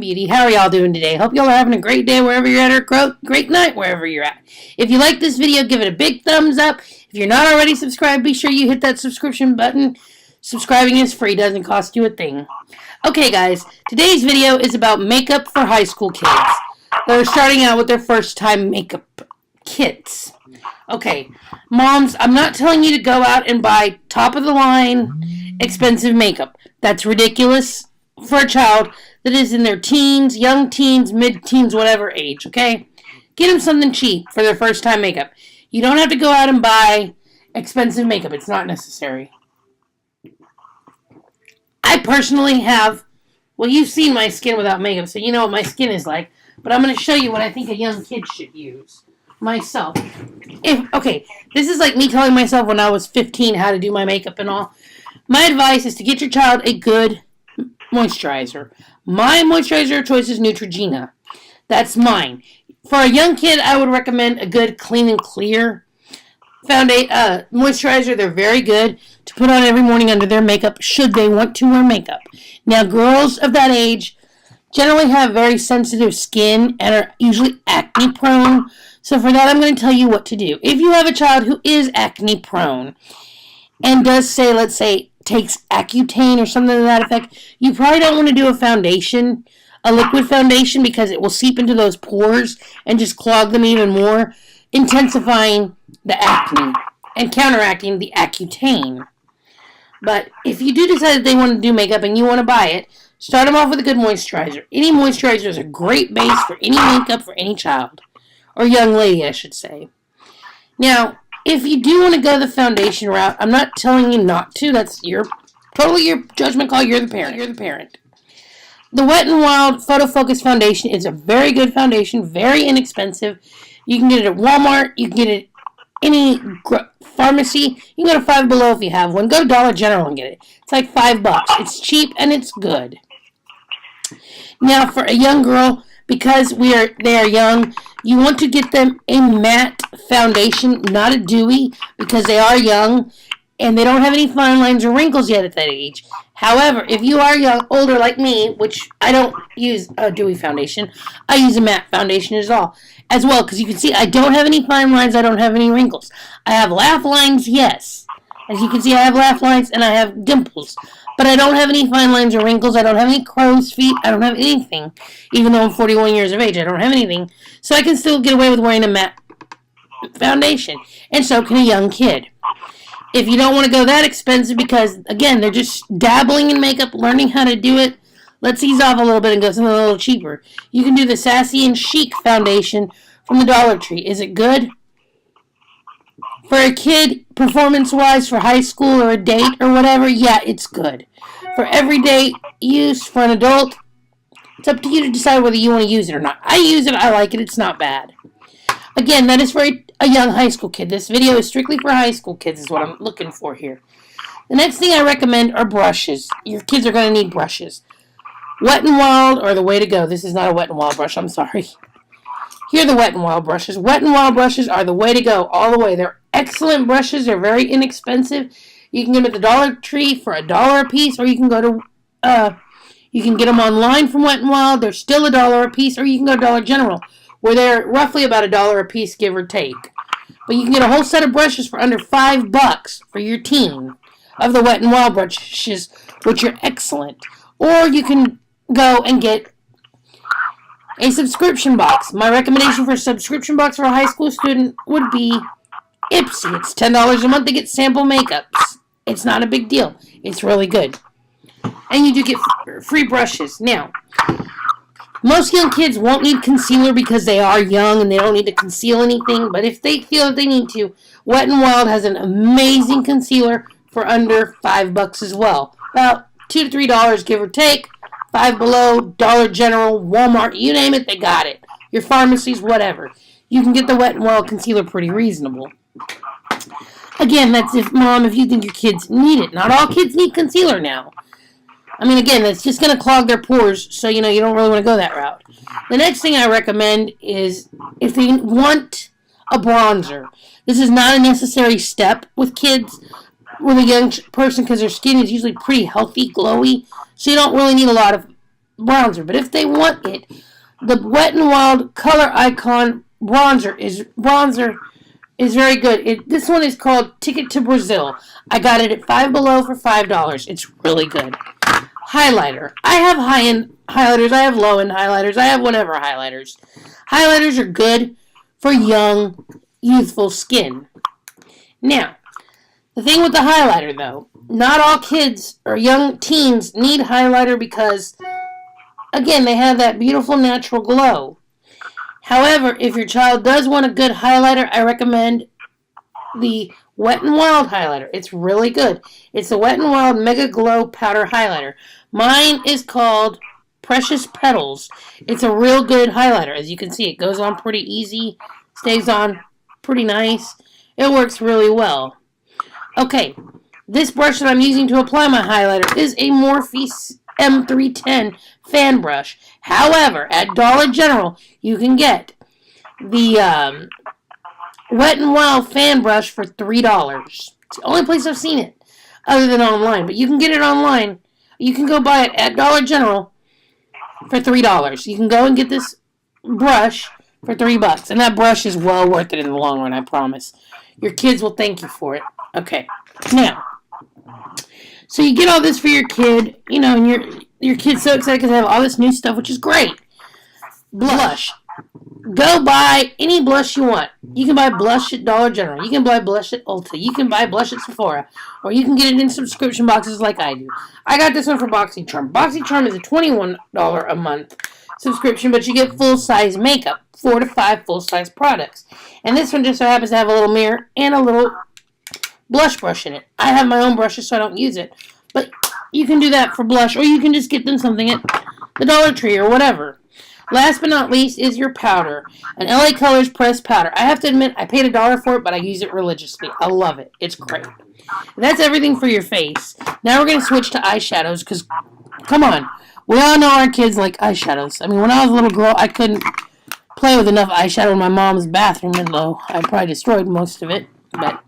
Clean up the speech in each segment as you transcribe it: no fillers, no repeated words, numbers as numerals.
Beauty. How are y'all doing today? Hope y'all are having a great day wherever you're at, or great night wherever you're at. If you like this video, give it a big thumbs up. If you're not already subscribed, be sure you hit that subscription button. Subscribing is free, doesn't cost you a thing. Okay, guys, today's video is about makeup for high school kids that are starting out with their first time makeup kits. Okay, moms, I'm not telling you to go out and buy top of the line expensive makeup. That's ridiculous for a child that is in their teens, young teens, mid-teens, whatever age, okay? Get them something cheap for their first time makeup. You don't have to go out and buy expensive makeup. It's not necessary. I personally have, well, you've seen my skin without makeup, so you know what my skin is like, but I'm going to show you what I think a young kid should use. Myself. Okay, this is like me telling myself when I was 15 how to do my makeup and all. My advice is to get your child a good moisturizer. My moisturizer of choice is Neutrogena. That's mine. For a young kid, I would recommend a good Clean and Clear moisturizer. They're very good to put on every morning under their makeup should they want to wear makeup. Now, girls of that age generally have very sensitive skin and are usually acne prone. So for that, I'm going to tell you what to do. If you have a child who is acne prone and does say, let's say, takes Accutane or something to that effect, you probably don't want to do a liquid foundation, because it will seep into those pores and just clog them even more, intensifying the acne and counteracting the Accutane. But if you do decide that they want to do makeup and you want to buy it, start them off with a good moisturizer. Any moisturizer is a great base for any makeup for any child. Or young lady, I should say. Now, if you do want to go the foundation route, I'm not telling you not to. That's totally your judgment call. You're the parent. The Wet n Wild Photo Focus Foundation is a very good foundation, very inexpensive. You can get it at Walmart. You can get it at any pharmacy. You can go to Five Below if you have one. Go to Dollar General and get it. It's like $5. It's cheap and it's good. Now, for a young girl, because they are young, you want to get them a matte foundation, not a dewy, because they are young and they don't have any fine lines or wrinkles yet at that age. However, if you are older like me, which I don't use a dewy foundation, I use a matte foundation as well, because you can see I don't have any fine lines, I don't have any wrinkles. I have laugh lines, yes. As you can see, I have laugh lines and I have dimples. But I don't have any fine lines or wrinkles. I don't have any crow's feet. I don't have anything. Even though I'm 41 years of age, I don't have anything. So I can still get away with wearing a matte foundation. And so can a young kid. If you don't want to go that expensive, because, again, they're just dabbling in makeup, learning how to do it, let's ease off a little bit and go something a little cheaper. You can do the Sassy and Chic foundation from the Dollar Tree. Is it good? For a kid, performance-wise, for high school or a date or whatever, yeah, it's good. For everyday use, for an adult, it's up to you to decide whether you want to use it or not. I use it, I like it, it's not bad. Again, that is for a young high school kid. This video is strictly for high school kids is what I'm looking for here. The next thing I recommend are brushes. Your kids are going to need brushes. Wet n Wild are the way to go. This is not a Wet n Wild brush, I'm sorry. Here are the Wet n Wild brushes. Wet n Wild brushes are the way to go, all the way. They're excellent brushes. They're very inexpensive. You can get them at the Dollar Tree for $1 a piece, or you can go to, you can get them online from Wet n Wild. They're still $1 a piece, or you can go to Dollar General, where they're roughly about $1 a piece, give or take. But you can get a whole set of brushes for under $5 for your teen of the Wet n Wild brushes, which are excellent. Or you can go and get a subscription box. My recommendation for a subscription box for a high school student would be Ipsy. It's $10 a month to get sample makeups. It's not a big deal. It's really good. And you do get free brushes. Now, most young kids won't need concealer because they are young and they don't need to conceal anything. But if they feel that they need to, Wet n Wild has an amazing concealer for under $5 as well. About $2 to $3, give or take. Five Below, Dollar General, Walmart, you name it, they got it. Your pharmacies, whatever. You can get the Wet n Wild concealer pretty reasonable. Again, that's if you think your kids need it. Not all kids need concealer now. I mean, again, that's just going to clog their pores, so, you don't really want to go that route. The next thing I recommend is if they want a bronzer. This is not a necessary step with kids, with a young person, because their skin is usually pretty healthy, glowy, so you don't really need a lot of bronzer. But if they want it, the Wet n Wild Color Icon bronzer is very good. This one is called Ticket to Brazil. I got it at Five Below for $5. It's really good. Highlighter. I have high-end highlighters. I have low-end highlighters. I have whatever highlighters. Highlighters are good for young, youthful skin. Now, the thing with the highlighter, though, not all kids or young teens need highlighter because, again, they have that beautiful natural glow. However, if your child does want a good highlighter, I recommend the Wet n Wild highlighter. It's really good. It's the Wet n Wild Mega Glow Powder Highlighter. Mine is called Precious Petals. It's a real good highlighter. As you can see, it goes on pretty easy, stays on pretty nice. It works really well. Okay, this brush that I'm using to apply my highlighter is a Morphe M310 fan brush. However, at Dollar General, you can get the Wet n Wild fan brush for $3. It's the only place I've seen it, other than online. But you can get it online. You can go buy it at Dollar General for $3. You can go and get this brush for $3. And that brush is well worth it in the long run, I promise. Your kids will thank you for it. Okay, now, so you get all this for your kid, you know, and your kid's so excited because they have all this new stuff, which is great. Blush. Go buy any blush you want. You can buy blush at Dollar General. You can buy blush at Ulta. You can buy blush at Sephora. Or you can get it in subscription boxes like I do. I got this one for BoxyCharm. BoxyCharm is a $21 a month subscription, but you get full-size makeup. 4 to 5 full-size products. And this one just so happens to have a little mirror and a little blush brush in it. I have my own brushes, so I don't use it. But you can do that for blush, or you can just get them something at the Dollar Tree or whatever. Last but not least is your powder. An LA Colors pressed powder. I have to admit, I paid $1 for it, but I use it religiously. I love it. It's great. That's everything for your face. Now we're going to switch to eyeshadows, because, come on, we all know our kids like eyeshadows. I mean, when I was a little girl, I couldn't play with enough eyeshadow in my mom's bathroom, and though I probably destroyed most of it. But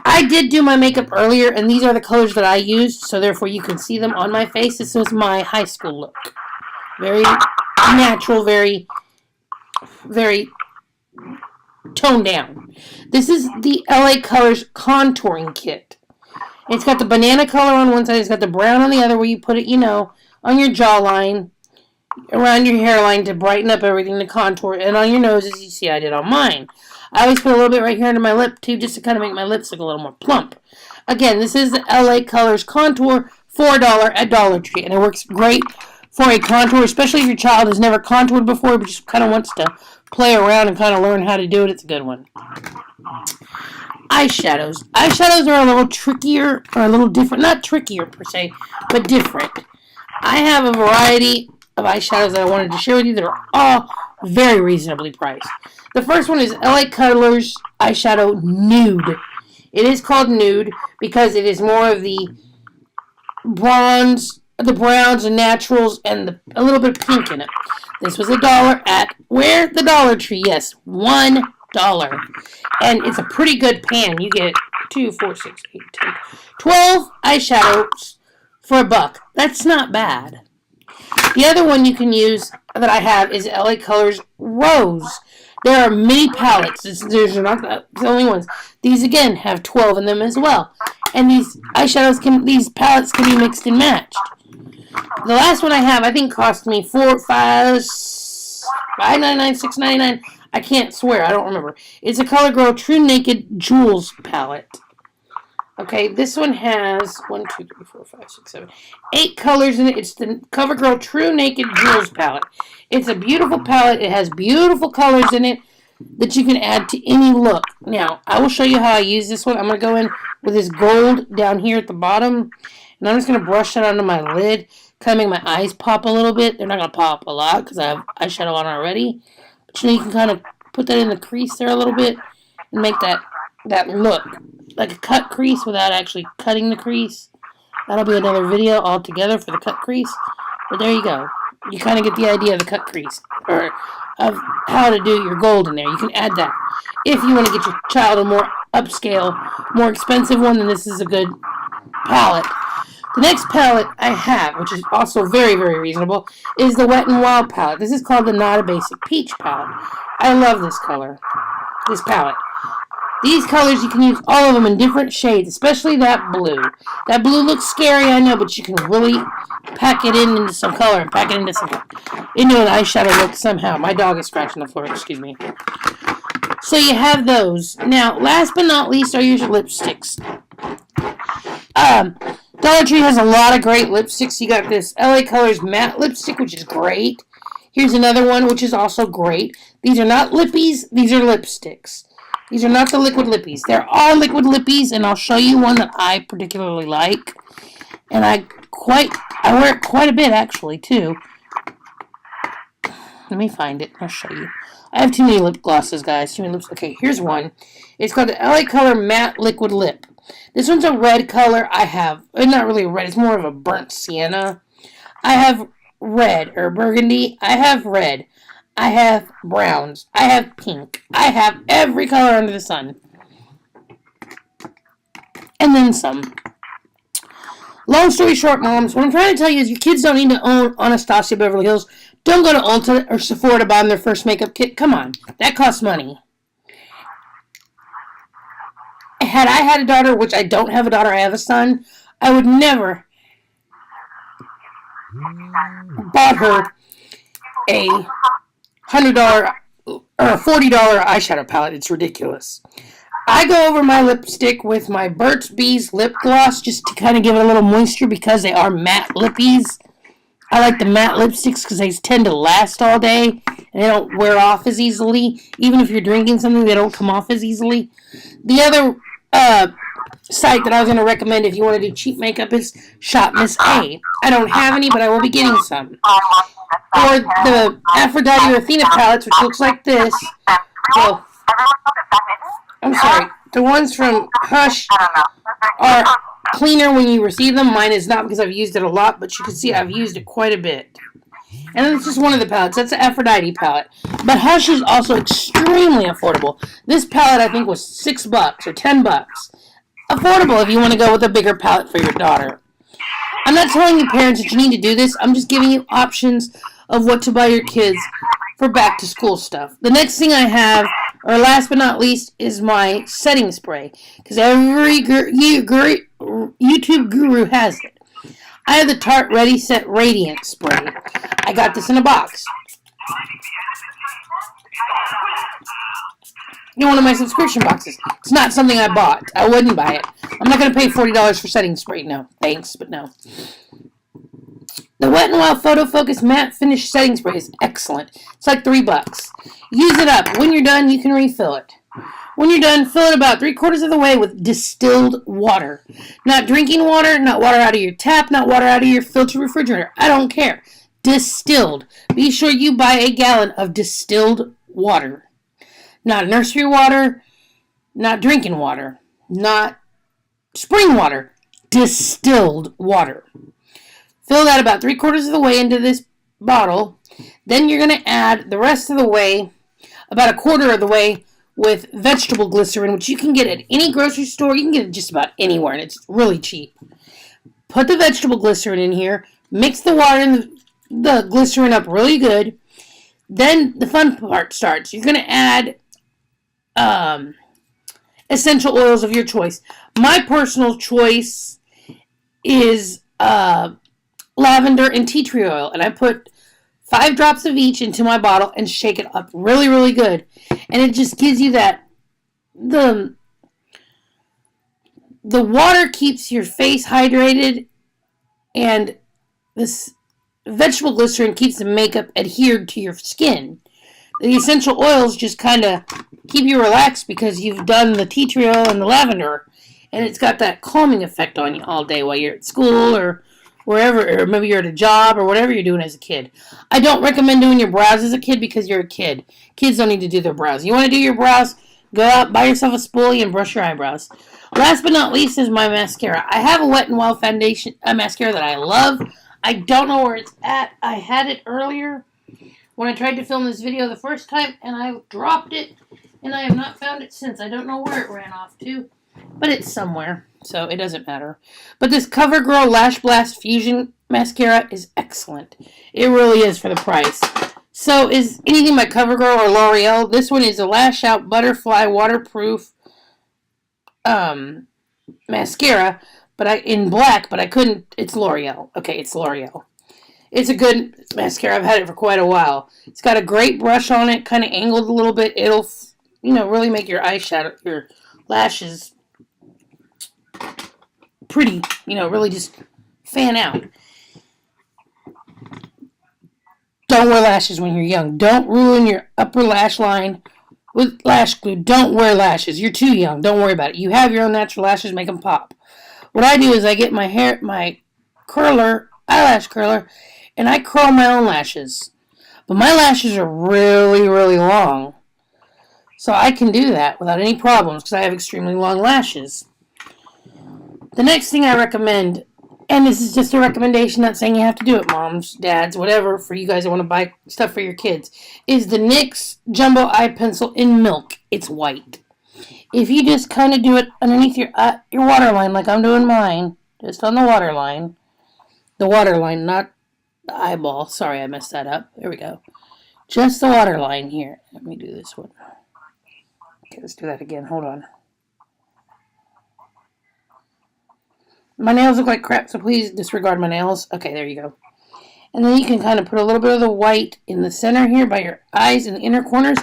I did do my makeup earlier, and these are the colors that I used, so therefore you can see them on my face. This was my high school look. Very natural, very, very toned down. This is the LA Colors contouring kit. It's got the banana color on one side, it's got the brown on the other, where you put it, you know, on your jawline, around your hairline to brighten up everything, to contour, and on your nose, as you see I did on mine. I always put a little bit right here under my lip, too, just to kind of make my lips look a little more plump. Again, this is the LA Colors Contour, $4 at Dollar Tree, and it works great for a contour, especially if your child has never contoured before, but just kind of wants to play around and kind of learn how to do it. It's a good one. Eyeshadows. Eyeshadows are a little trickier, or a little different. Not trickier, per se, but different. I have a variety of eyeshadows that I wanted to share with you that are all very reasonably priced. The first one is LA Colors Eyeshadow Nude. It is called Nude because it is more of the bronze, the browns and naturals, and a little bit of pink in it. This was $1 at where? The Dollar Tree. Yes, $1. And it's a pretty good pan. You get 2, 4, 6, 8, 10, 12 eyeshadows for $1. That's not bad. The other one you can use that I have is LA Colors Rose. There are many palettes. There's not the only ones. These again have 12 in them as well. And these palettes can be mixed and matched. The last one I have, I think, cost me $5.99, $6.99. I can't swear. I don't remember. It's a CoverGirl True Naked Jewels palette. Okay, this one has 8 colors in it. It's the CoverGirl True Naked Jewels palette. It's a beautiful palette. It has beautiful colors in it that you can add to any look. Now, I will show you how I use this one. I'm going to go in with this gold down here at the bottom, and I'm just going to brush that onto my lid, kind of make my eyes pop a little bit. They're not going to pop a lot because I have eyeshadow on already. But you know, you can kind of put that in the crease there a little bit and make that look like a cut crease without actually cutting the crease. That'll be another video altogether for the cut crease. But there you go. You kind of get the idea of the cut crease, or of how to do your gold in there. You can add that. If you want to get your child a more upscale, more expensive one, then this is a good palette. The next palette I have, which is also very, very reasonable, is the Wet n Wild palette. This is called the Not a Basic Peach palette. I love this color, this palette. These colors, you can use all of them in different shades, especially that blue. That blue looks scary, I know, but you can really pack it into some color and pack it into an eyeshadow look somehow. My dog is scratching the floor, excuse me. So you have those. Now, last but not least are your lipsticks. Dollar Tree has a lot of great lipsticks. You got this LA Colors matte lipstick, which is great. Here's another one, which is also great. These are not lippies. These are lipsticks. These are not the liquid lippies. There are liquid lippies, and I'll show you one that I particularly like. And I wear it quite a bit, actually, too. Let me find it. I'll show you. I have too many lip glosses, guys. Too many lips. Okay, here's one. It's called the LA Color Matte Liquid Lip. This one's a red color. I have, not really a red, it's more of a burnt sienna. I have red, or burgundy. I have red. I have browns. I have pink. I have every color under the sun. And then some. Long story short, moms, what I'm trying to tell you is your kids don't need to own Anastasia Beverly Hills. Don't go to Ulta or Sephora to buy them their first makeup kit. Come on. That costs money. Had I had a daughter, which I don't have a daughter, I have a son, I would never bought her a $100 or a $40 eyeshadow palette. It's ridiculous. I go over my lipstick with my Burt's Bees lip gloss just to kind of give it a little moisture because they are matte lippies. I like the matte lipsticks because they tend to last all day and they don't wear off as easily. Even if you're drinking something, they don't come off as easily. The other site that I was going to recommend if you want to do cheap makeup is Shop Miss A. I don't have any, but I will be getting some. Or the Aphrodite or Athena palettes, which looks like this. Well, I'm sorry. The ones from Hush are cleaner when you receive them. Mine is not because I've used it a lot, but you can see I've used it quite a bit. And then this is one of the palettes. That's the Aphrodite palette. But Hush is also extremely affordable. This palette, I think, was $6 or $10. Affordable if you want to go with a bigger palette for your daughter. I'm not telling you parents that you need to do this. I'm just giving you options of what to buy your kids for back to school stuff. The next thing I have, or last but not least, is my setting spray. Because every YouTube guru has it. I have the Tarte Ready Set Radiant Spray. I got this in a box. In one of my subscription boxes. It's not something I bought. I wouldn't buy it. I'm not going to pay $40 for setting spray. No. Thanks, but no. The Wet n Wild Photo Focus Matte Finish Setting Spray is excellent. It's like $3. Use it up. When you're done, you can refill it. When you're done, fill it about 3/4 of the way with distilled water. Not drinking water, not water out of your tap, not water out of your filtered refrigerator. I don't care. Distilled. Be sure you buy a gallon of distilled water. Not nursery water, not drinking water, not spring water. Distilled water. Fill that about 3/4 of the way into this bottle. Then you're going to add the rest of the way, about 1/4 of the way, with vegetable glycerin, which you can get at any grocery store. You can get it just about anywhere, and it's really cheap. Put the vegetable glycerin in here. Mix the water and the glycerin up really good. Then the fun part starts. You're going to add essential oils of your choice. My personal choice is lavender and tea tree oil, and I put 5 drops of each into my bottle and shake it up really, really good. And it just gives you that, the water keeps your face hydrated, and this vegetable glycerin keeps the makeup adhered to your skin. The essential oils just kind of keep you relaxed because you've done the tea tree oil and the lavender, and it's got that calming effect on you all day while you're at school or wherever, or maybe you're at a job or whatever you're doing as a kid. I don't recommend doing your brows as a kid because you're a kid. Kids don't need to do their brows. You want to do your brows? Go out, buy yourself a spoolie, and brush your eyebrows. Last but not least is my mascara. I have a Wet n Wild foundation mascara that I love. I don't know where it's at. I had it earlier when I tried to film this video the first time, and I dropped it, and I have not found it since. I don't know where it ran off to. but it's somewhere, so it doesn't matter. But this CoverGirl Lash Blast Fusion mascara is excellent. It really is for the price. So is anything by CoverGirl or L'Oreal. This one is a Lash Out Butterfly Waterproof mascara, but in black, but I couldn't. It's L'Oreal. Okay, it's L'Oreal. It's a good mascara. I've had it for quite a while. It's got a great brush on it, kind of angled a little bit. It'll, really make your eyeshadow, your lashes pretty. Really just fan out. Don't wear lashes when you're young. Don't ruin your upper lash line with lash glue. Don't wear lashes. You're too young. Don't worry about it. You have your own natural lashes. Make them pop. What I do is I get my eyelash curler, and I curl my own lashes. But my lashes are really, really long. So I can do that without any problems because I have extremely long lashes. The next thing I recommend, and this is just a recommendation, not saying you have to do it, moms, dads, whatever, for you guys that want to buy stuff for your kids, is the NYX Jumbo Eye Pencil in Milk. It's white. If you just kind of do it underneath your waterline like I'm doing mine, just on the waterline, not the eyeball. Sorry, I messed that up. There we go. Just the waterline here. Let me do this one. Okay, let's do that again. Hold on. My nails look like crap, so please disregard my nails. Okay, there you go. And then you can kind of put a little bit of the white in the center here by your eyes in the inner corners.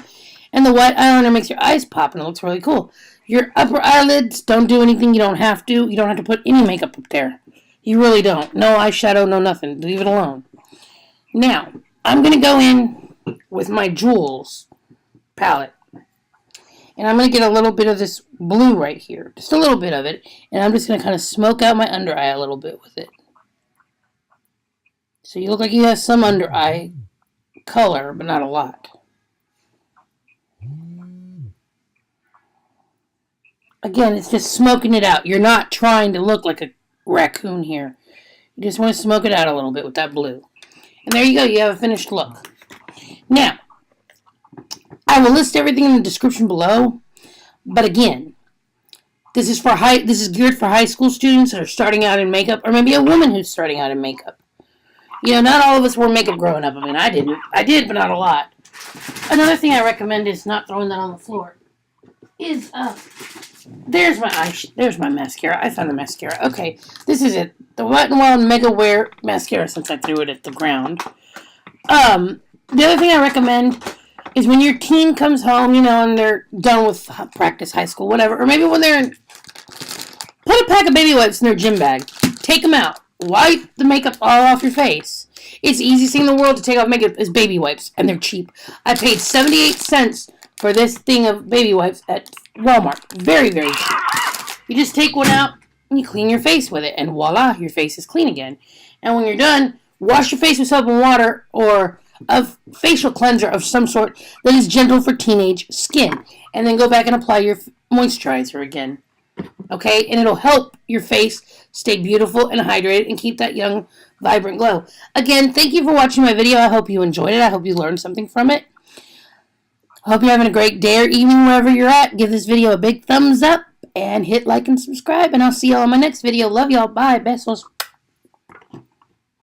And the white eyeliner makes your eyes pop, and it looks really cool. Your upper eyelids, don't do anything you don't have to. You don't have to put any makeup up there. You really don't. No eyeshadow, no nothing. Leave it alone. Now, I'm going to go in with my Jewels palette. And I'm going to get a little bit of this blue right here. Just a little bit of it. And I'm just going to kind of smoke out my under eye a little bit with it. So you look like you have some under eye color, but not a lot. Again, it's just smoking it out. You're not trying to look like a raccoon here. You just want to smoke it out a little bit with that blue. And there you go. You have a finished look. Now, I will list everything in the description below. But again, this is geared for high school students that are starting out in makeup, or maybe a woman who's starting out in makeup. Not all of us wore makeup growing up. I mean, I didn't. I did, but not a lot. Another thing I recommend is not throwing that on the floor. There's my mascara. I found the mascara. Okay, this is it. The Wet n Wild Mega Wear mascara, since I threw it at the ground. The other thing I recommend is when your teen comes home, and they're done with practice, high school, whatever, or maybe when put a pack of baby wipes in their gym bag. Take them out. Wipe the makeup all off your face. It's the easiest thing in the world to take off makeup is baby wipes, and they're cheap. I paid 78 cents for this thing of baby wipes at Walmart. Very, very cheap. You just take one out and you clean your face with it, and voila, your face is clean again. And when you're done, wash your face with soap and water or a facial cleanser of some sort that is gentle for teenage skin. And then go back and apply your moisturizer again. Okay? And it'll help your face stay beautiful and hydrated and keep that young, vibrant glow. Again, thank you for watching my video. I hope you enjoyed it. I hope you learned something from it. I hope you're having a great day or evening wherever you're at. Give this video a big thumbs up and hit like and subscribe. And I'll see y'all on my next video. Love y'all. Bye. Besos.